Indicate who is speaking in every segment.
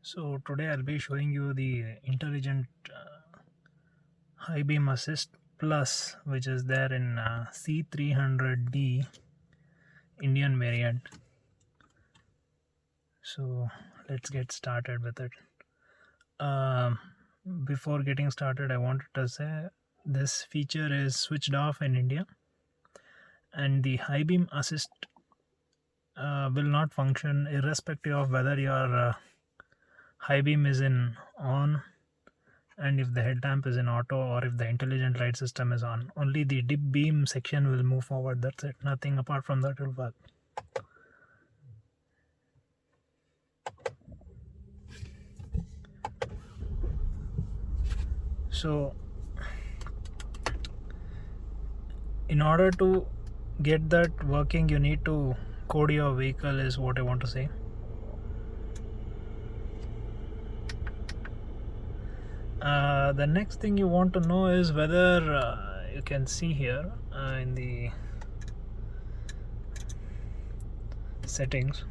Speaker 1: So today I'll be showing you the intelligent high beam assist plus, which is there in C300D Indian variant. So let's get started with it. Before getting started, I wanted to say this feature is switched off in India, and the high beam assist will not function irrespective of whether your high beam is in on and if the headlamp is in auto or if the intelligent light system is on. Only the dip beam section will move forward. That's it. Nothing apart from that will work. So in order to get that working, you need to code your vehicle, is what I want to say. The next thing you want to know is whether you can see here in the settings.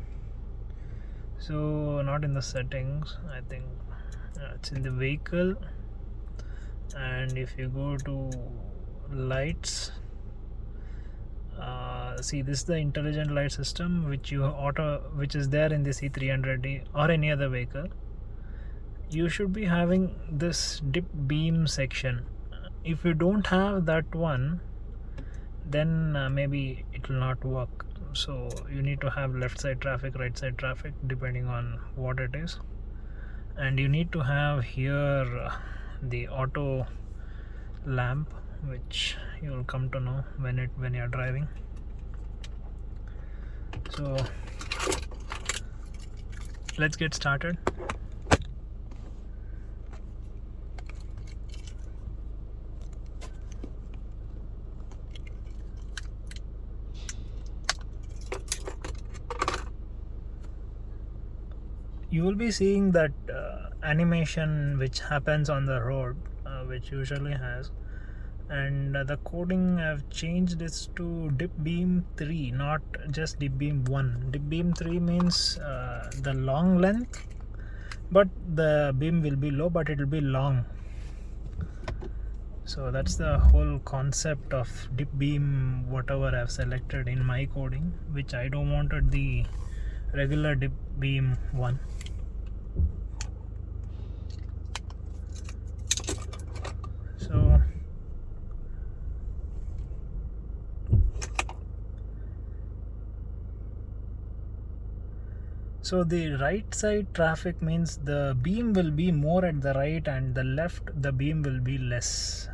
Speaker 1: So not in the settings, I think it's in the vehicle, and if you go to lights, see, this is the intelligent light system which is there in the C300D or any other vehicle. You should be having this dip beam section. If you don't have that one, then maybe it will not work. So you need to have left side traffic, right side traffic, depending on what it is, and you need to have here the auto lamp, which you will come to know when you're driving. So let's get started. You will be seeing that animation which happens on the road, which usually has, and the coding I've changed this to dip beam 3, not just dip beam 1. Dip beam 3 means the long length, but the beam will be low, but it will be long. So that's the whole concept of dip beam, whatever I've selected in my coding, which I don't wanted the regular dip beam 1. So the right side traffic means the beam will be more at the right, and the left the beam will be less.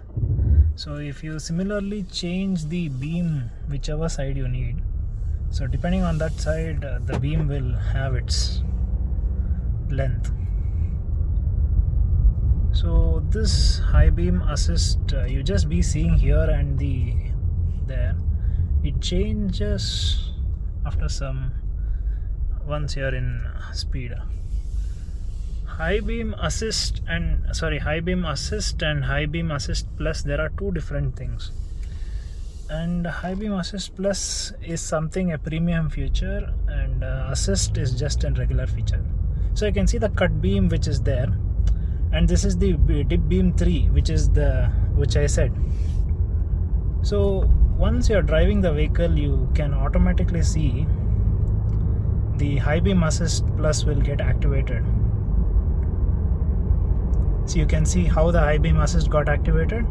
Speaker 1: So if you similarly change the beam whichever side you need, so depending on that side the beam will have its length. So this high beam assist you just be seeing here and there. It changes after once you're in speed. High beam assist and high beam assist plus, there are two different things. And high beam assist plus is something a premium feature, and assist is just a regular feature. So you can see the cut beam which is there, and this is the dip beam 3, which I said. So once you're driving the vehicle, you can automatically see the high beam assist plus will get activated. So you can see how the high beam assist got activated.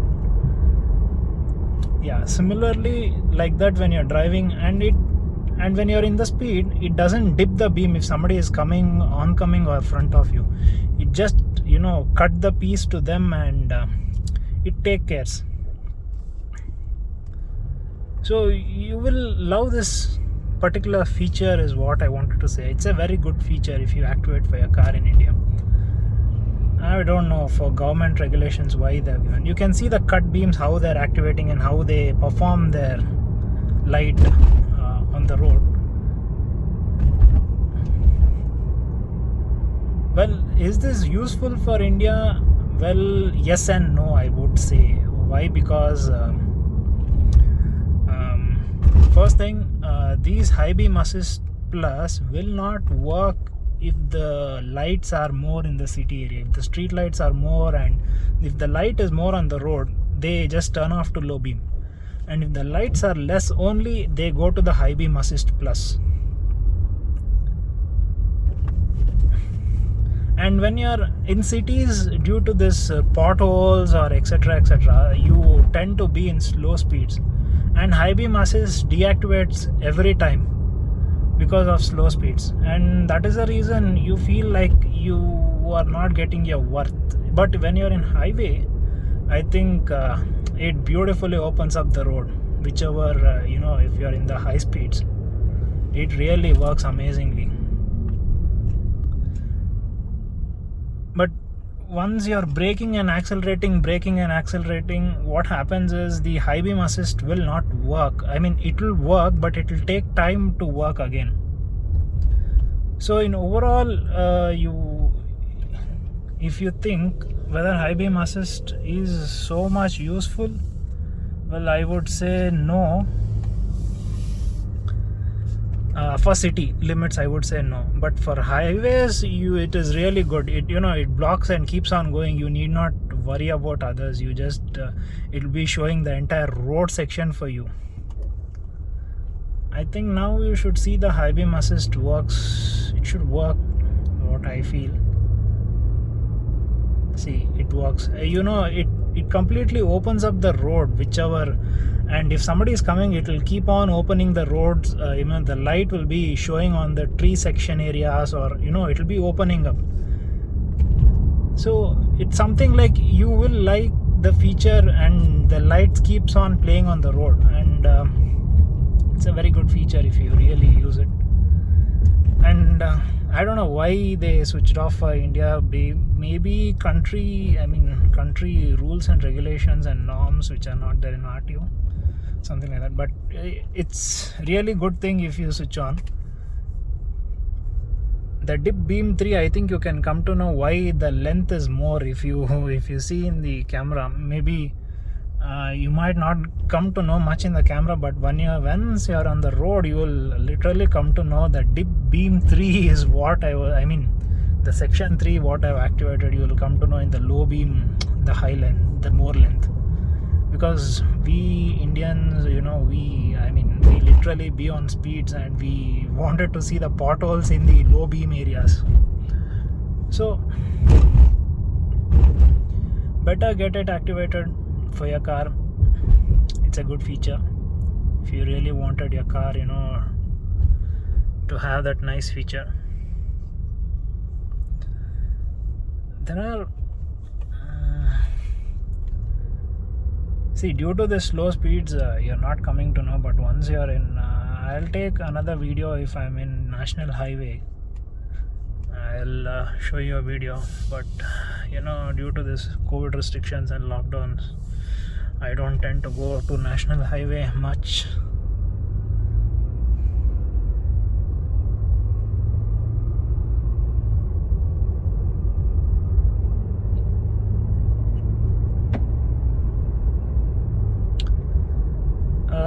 Speaker 1: Yeah, similarly like that, when you're driving and when you're in the speed, it doesn't dip the beam if somebody is coming or front of you. It just cut the piece to them, and it take cares. So you will love this particular feature, is what I wanted to say. It's a very good feature if you activate for your car in India. I don't know for government regulations why they're given. You can see the cut beams, how they're activating and how they perform their light on the road. Well, is this useful for India? Well, yes and no, I would say. Why? Because first thing, these high beam assist plus will not work if the lights are more in the city area, if the street lights are more, and if the light is more on the road, they just turn off to low beam. And if the lights are less only, they go to the high beam assist plus. And when you're in cities, due to this potholes or etc., you tend to be in slow speeds, and high beam assist deactivates every time because of slow speeds, and that is the reason you feel like you are not getting your worth. But when you're in highway, I think it beautifully opens up the road, whichever if you're in the high speeds, it really works amazingly. But once you're braking and accelerating, what happens is the high beam assist will not work. I mean, it will work, but it will take time to work again. So in overall, if you think whether high beam assist is so much useful, well, I would say no. For city limits, I would say no, but for highways, it is really good. It blocks and keeps on going. You need not worry about others. You just it will be showing the entire road section for you. I think now you should see the high beam assist works. It should work, what I feel. See, it works. It completely opens up the road, whichever. And if somebody is coming, it will keep on opening the roads. The light will be showing on the tree section areas, or it will be opening up. So it's something like you will like the feature, and the lights keeps on playing on the road, and it's a very good feature if you really use it. And I don't know why they switched off for India. Maybe country rules and regulations and norms which are not there in RTO, something like that. But it's really good thing if you switch on the dip beam 3. I think you can come to know why the length is more. If you see in the camera, maybe you might not come to know much in the camera, but once you're on the road, you will literally come to know that dip beam 3 is what the section 3 what I've activated. You will come to know in the low beam, the high length, the more length, because we Indians, we literally be on speeds, and we wanted to see the potholes in the low beam areas. So better get it activated for your car. It's a good feature if you really wanted your car to have that nice feature. There are see, due to the slow speeds, you're not coming to know, but once you're in, I'll take another video if I'm in national highway. I'll show you a video, but due to this COVID restrictions and lockdowns, I don't tend to go to national highway much.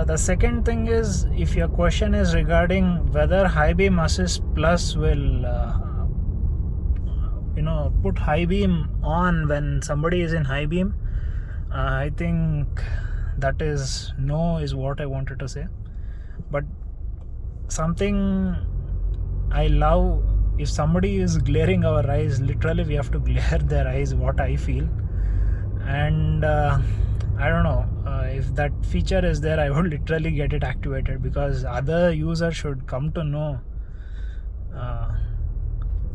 Speaker 1: The second thing is, if your question is regarding whether high beam assist plus will put high beam on when somebody is in high beam, I think that is no, is what I wanted to say. But something I love, if somebody is glaring our eyes, literally we have to glare their eyes, what I feel. And I don't know, if that feature is there, I would literally get it activated, because other users should come to know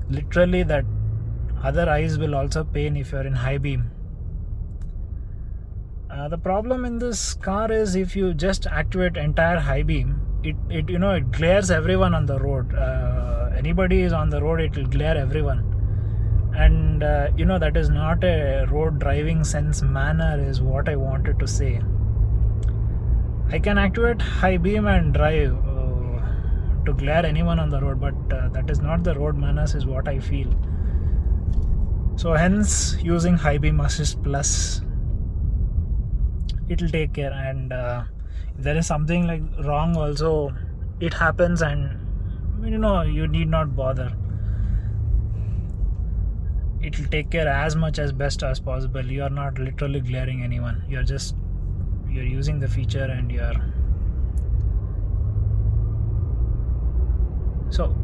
Speaker 1: literally that other eyes will also pain if you're in high beam. The problem in this car is, if you just activate entire high beam, it glares everyone on the road. Anybody is on the road, it will glare everyone, and that is not a road driving sense manner, is what I wanted to say. I can activate high beam and drive to glare anyone on the road, but that is not the road manners, is what I feel. So hence, using high beam assist plus, it will take care. And if there is something like wrong also, it happens, and you need not bother. it will take care as much as best as possible. You are not literally glaring anyone, you're using the feature and you're so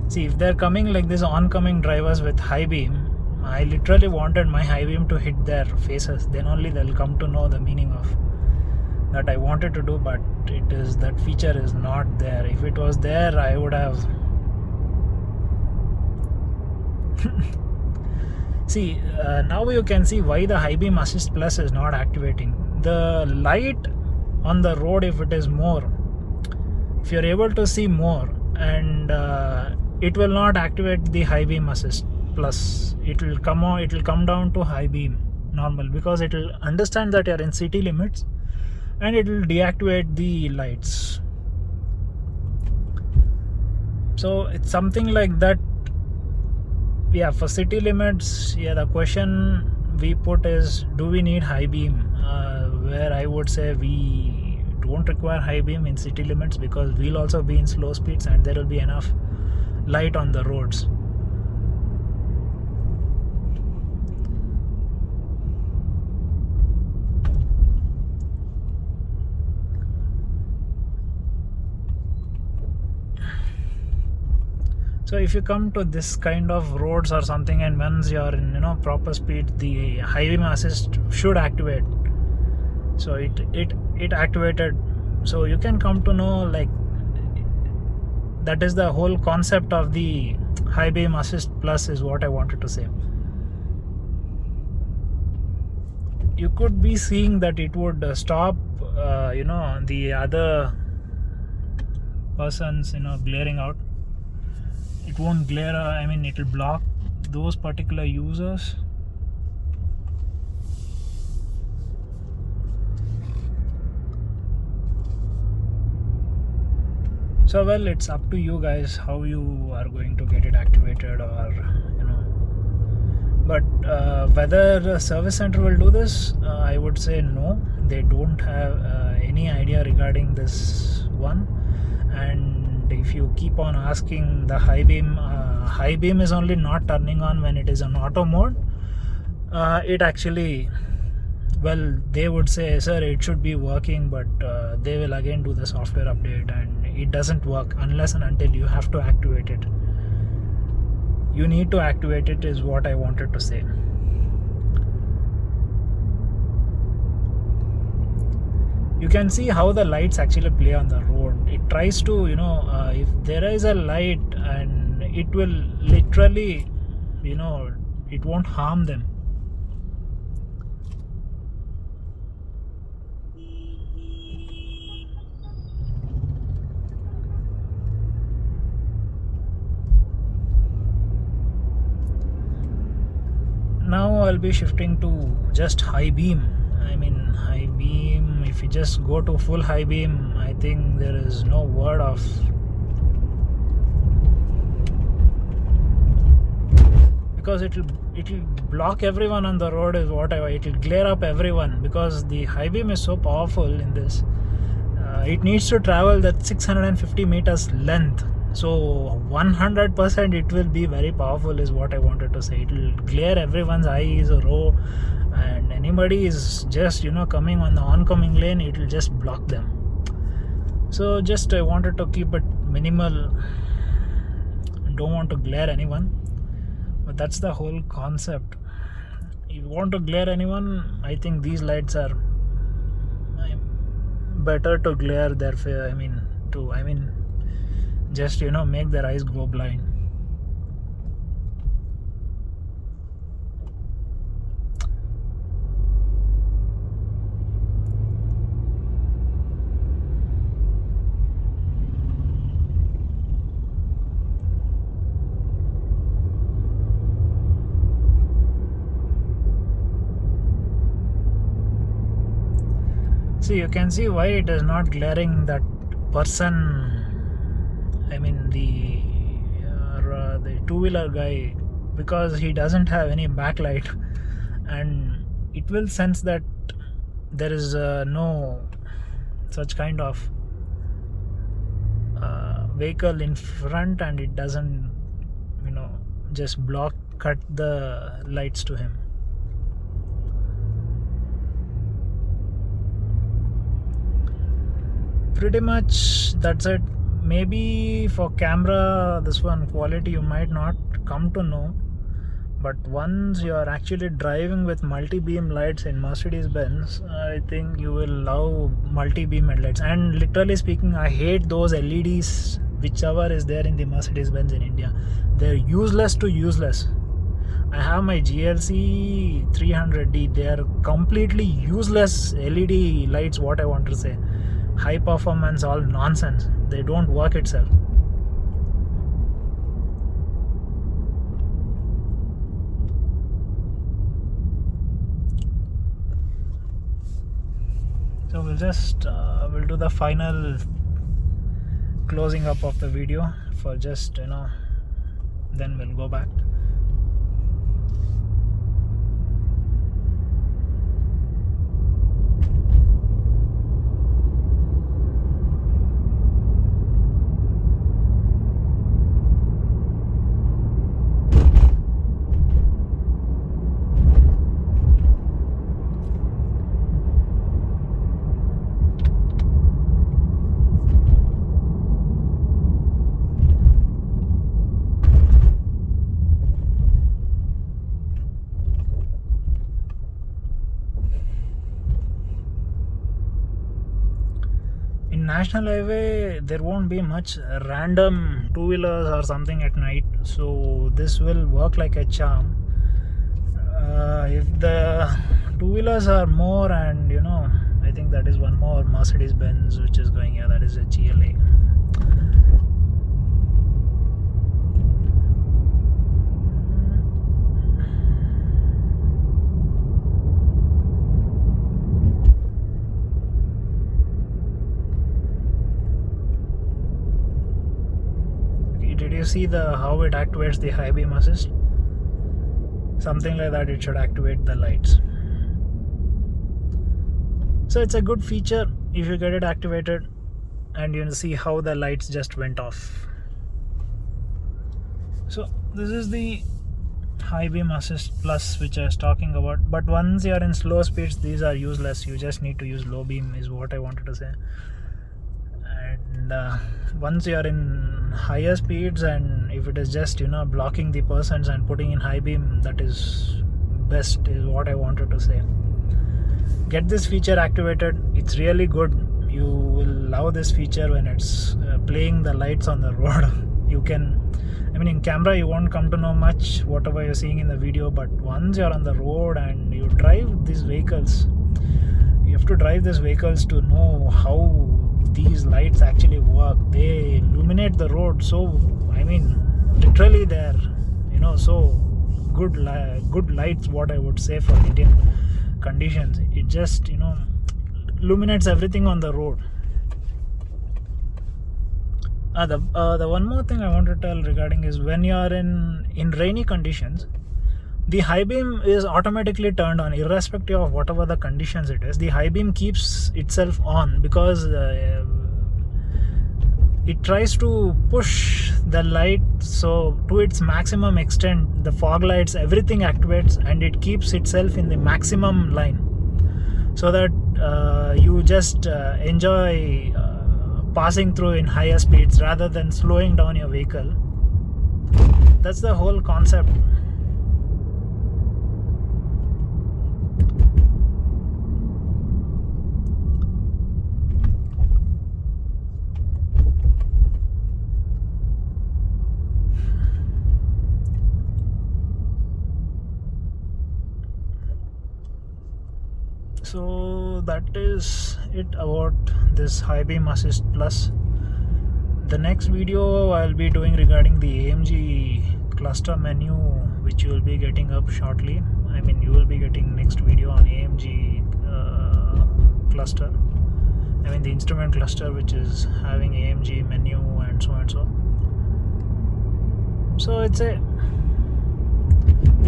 Speaker 1: see, if they're coming like this oncoming drivers with high beam, I literally wanted my high beam to hit their faces, then only they'll come to know the meaning of that I wanted to do. But that feature is not there. If it was there, I would have see, now you can see why the high beam assist plus is not activating. The light on the road, if it is more, if you're able to see more, and it will not activate the high beam assist plus, it will come down to high beam normal, because it will understand that you're in city limits and it will deactivate the lights. So it's something like that. Yeah, for city limits, yeah, the question we put is, do we need high beam? Where I would say we don't require high beam in city limits, because we'll also be in slow speeds and there will be enough light on the roads. So if you come to this kind of roads or something, and once you're in proper speed, the high beam assist should activate. So it activated. So you can come to know, like, that is the whole concept of the high beam assist plus, is what I wanted to say. You could be seeing that it would stop the other persons glaring out. It won't glare, it will block those particular users. So well, it's up to you guys how you are going to get it activated, or but whether the service center will do this, I would say no. They don't have any idea regarding this one. And if you keep on asking, the high beam is only not turning on when it is on auto mode. It actually, well, they would say, sir, it should be working, but they will again do the software update, and it doesn't work unless and until you have to activate it. You need to activate it, is what I wanted to say. You can see how the lights actually play on the road. It tries to, if there is a light, and it will literally, it won't harm them. Now I'll be shifting to just high beam. High beam, if you just go to full high beam, I think there is no word of, because it will block everyone on the road, is whatever. It will glare up everyone, because the high beam is so powerful in this. It needs to travel that 650 meters length. So 100% it will be very powerful, is what I wanted to say. It will glare everyone's eyes, row, and anybody is just coming on the oncoming lane, it will just block them. So just I wanted to keep it minimal. Don't want to glare anyone, but that's the whole concept. If you want to glare anyone, I think these lights are better to glare their just make their eyes go blind. See, you can see why it is not glaring that person. The two-wheeler guy, because he doesn't have any backlight, and it will sense that there is no such kind of vehicle in front, and it doesn't just cut the lights to him. Pretty much that's it. Maybe for camera, this one quality you might not come to know, but once you are actually driving with multi-beam lights in Mercedes-Benz, I think you will love multi-beam headlights. And literally speaking, I hate those LEDs whichever is there in the Mercedes-Benz in India. They're useless to useless. I have my GLC 300D. They are completely useless LED lights, what I want to say. High performance, all nonsense. They don't work itself. So we'll do the final closing up of the video for just then we'll go back. National highway, there won't be much random two-wheelers or something at night, so this will work like a charm. If the two-wheelers are more, and I think that is one more Mercedes-Benz which is going here, that is a GLA. Did you see how it activates the high beam assist? Something like that, it should activate the lights. So it's a good feature if you get it activated, and you see how the lights just went off. So this is the high beam assist plus which I was talking about, but once you are in slow speeds, these are useless. You just need to use low beam is what I wanted to say. And once you are in higher speeds, and if it is just blocking the persons and putting in high beam, that is best is what I wanted to say. Get this feature activated. It's really good. You will love this feature when it's playing the lights on the road. You can, in camera you won't come to know much whatever you're seeing in the video, but once you're on the road and you drive these vehicles, you have to drive these vehicles to know how these lights actually work. They illuminate the road, so literally they're so good lights, what I would say, for Indian conditions. It just illuminates everything on the road. The one more thing I want to tell regarding is when you are in rainy conditions, the high beam is automatically turned on irrespective of whatever the conditions it is. The high beam keeps itself on because it tries to push the light so to its maximum extent. The fog lights, everything activates, and it keeps itself in the maximum line, so that you just enjoy passing through in higher speeds rather than slowing down your vehicle. That's the whole concept. So that is it about this high beam assist plus. The next video I'll be doing regarding the AMG cluster menu, which you will be getting up shortly. You will be getting next video on AMG cluster. The instrument cluster, which is having AMG menu and so and so. So it's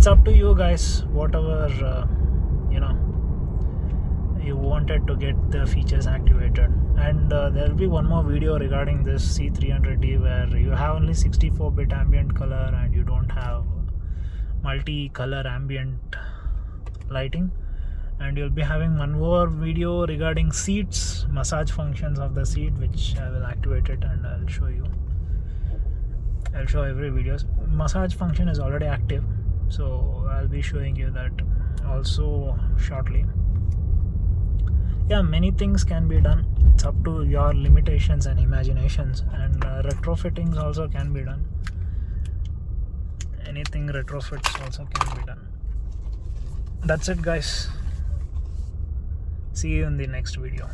Speaker 1: up to you guys, whatever you wanted to get the features activated. And there will be one more video regarding this C300D where you have only 64-bit ambient color and you don't have multi-color ambient lighting. And you'll be having one more video regarding seats, massage functions of the seat, which I will activate it and I'll show you. I'll show every video. Massage function is already active, so I'll be showing you that also shortly. Yeah, many things can be done. It's up to your limitations and imaginations, and retrofittings also can be done. Anything retrofits also can be done. That's it, guys. See you in the next video.